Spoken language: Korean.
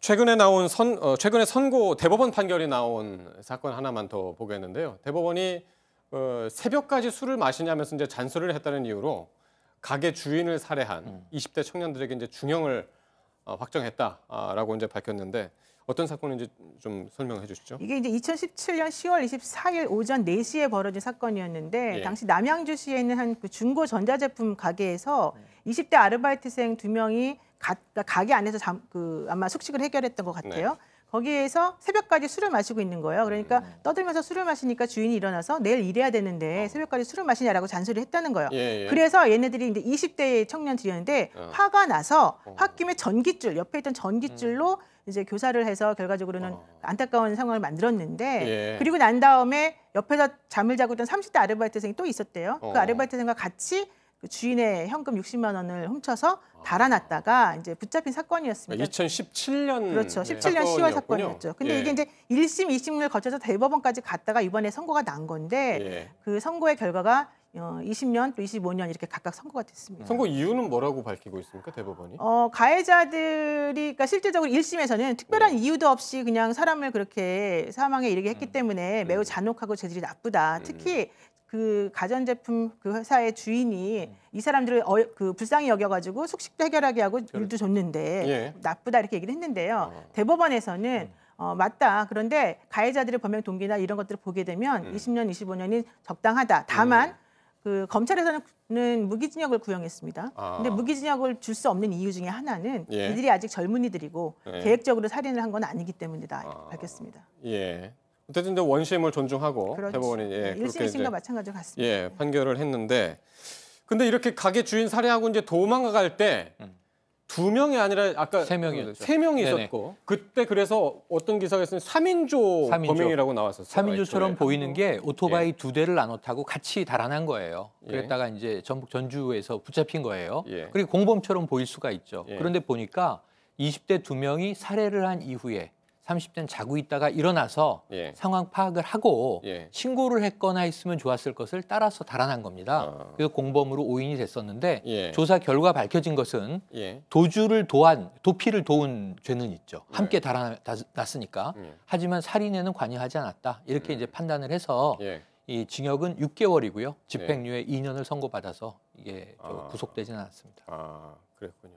최근에 선고 대법원 판결이 나온 사건 하나만 더 보겠는데요. 대법원이 새벽까지 술을 마시냐면서 이제 잔소리를 했다는 이유로 가게 주인을 살해한 20대 청년들에게 이제 중형을 확정했다라고 이제 밝혔는데 어떤 사건인지 좀 설명해 주시죠. 이게 이제 2017년 10월 24일 오전 4시에 벌어진 사건이었는데 예. 당시 남양주시에 있는 한 그 중고 전자제품 가게에서 20대 아르바이트생 2명이 가게 안에서 아마 숙식을 해결했던 것 같아요. 네. 거기에서 새벽까지 술을 마시고 있는 거예요. 그러니까 떠들면서 술을 마시니까 주인이 일어나서 내일 일해야 되는데 새벽까지 술을 마시냐라고 잔소리를 했다는 거예요. 예, 예. 그래서 얘네들이 이제 20대 청년들이었는데 화가 나서 홧김에 전깃줄, 옆에 있던 전깃줄로 이제 교사를 해서 결과적으로는 안타까운 상황을 만들었는데 예. 그리고 난 다음에 옆에서 잠을 자고 있던 30대 아르바이트생이 또 있었대요. 그 아르바이트생과 같이 그 주인의 현금 60만 원을 훔쳐서 달아났다가 이제 붙잡힌 사건이었습니다. 2017년 그렇죠. 17년 10월 사건이었죠. 근데 예. 이게 이제 1심, 2심을 거쳐서 대법원까지 갔다가 이번에 선고가 난 건데 예. 그 선고의 결과가 20년 또 25년 이렇게 각각 선고가 됐습니다. 선고 이유는 뭐라고 밝히고 있습니까, 대법원이? 가해자들이 그러니까 실질적으로 1심에서는 특별한 이유도 없이 그냥 사람을 그렇게 사망에 이르게 했기 때문에 매우 잔혹하고 죄질이 나쁘다. 특히 그 가전제품 그 회사의 주인이 이 사람들을 그 불쌍히 여겨가지고 숙식도 해결하게 하고 일도 줬는데 예. 나쁘다 이렇게 얘기를 했는데요. 대법원에서는 맞다. 그런데 가해자들의 범행 동기나 이런 것들을 보게 되면 20년, 25년이 적당하다. 다만 그 검찰에서는 무기징역을 구형했습니다. 근데 무기징역을 줄 수 없는 이유 중에 하나는 예. 이들이 아직 젊은이들이고 예. 계획적으로 살인을 한 건 아니기 때문이다. 이렇게 밝혔습니다. 예. 어쨌든 이제 원심을 존중하고 그렇죠. 대법원이 예, 1심, 2심과 마찬가지로 같습니다. 예, 판결을 했는데 근데 이렇게 가게 주인 살해하고 이제 도망갈 때 2명이 아니라 아까 3명이었죠. 3명이 네네. 있었고 그때 그래서 어떤 기사가 있으면 3인조 범행이라고 나왔었어요. 3인조처럼 보이는 게 오토바이 예. 2대를 나눠 타고 같이 달아난 거예요. 그랬다가 이제 전북 전주에서 붙잡힌 거예요. 예. 그리고 공범처럼 보일 수가 있죠. 예. 그런데 보니까 20대 2명이 살해를 한 이후에 30대는 자고 있다가 일어나서 예. 상황 파악을 하고 예. 신고를 했거나 했으면 좋았을 것을 따라서 달아난 겁니다. 그래서 공범으로 오인이 됐었는데 예. 조사 결과 밝혀진 것은 예. 도피를 도운 죄는 있죠. 함께 달아났으니까. 예. 하지만 살인에는 관여하지 않았다. 이렇게 이제 판단을 해서 예. 이 징역은 6개월이고요. 집행유예 2년을 선고받아서 이게 구속되지는 않았습니다. 그랬군요.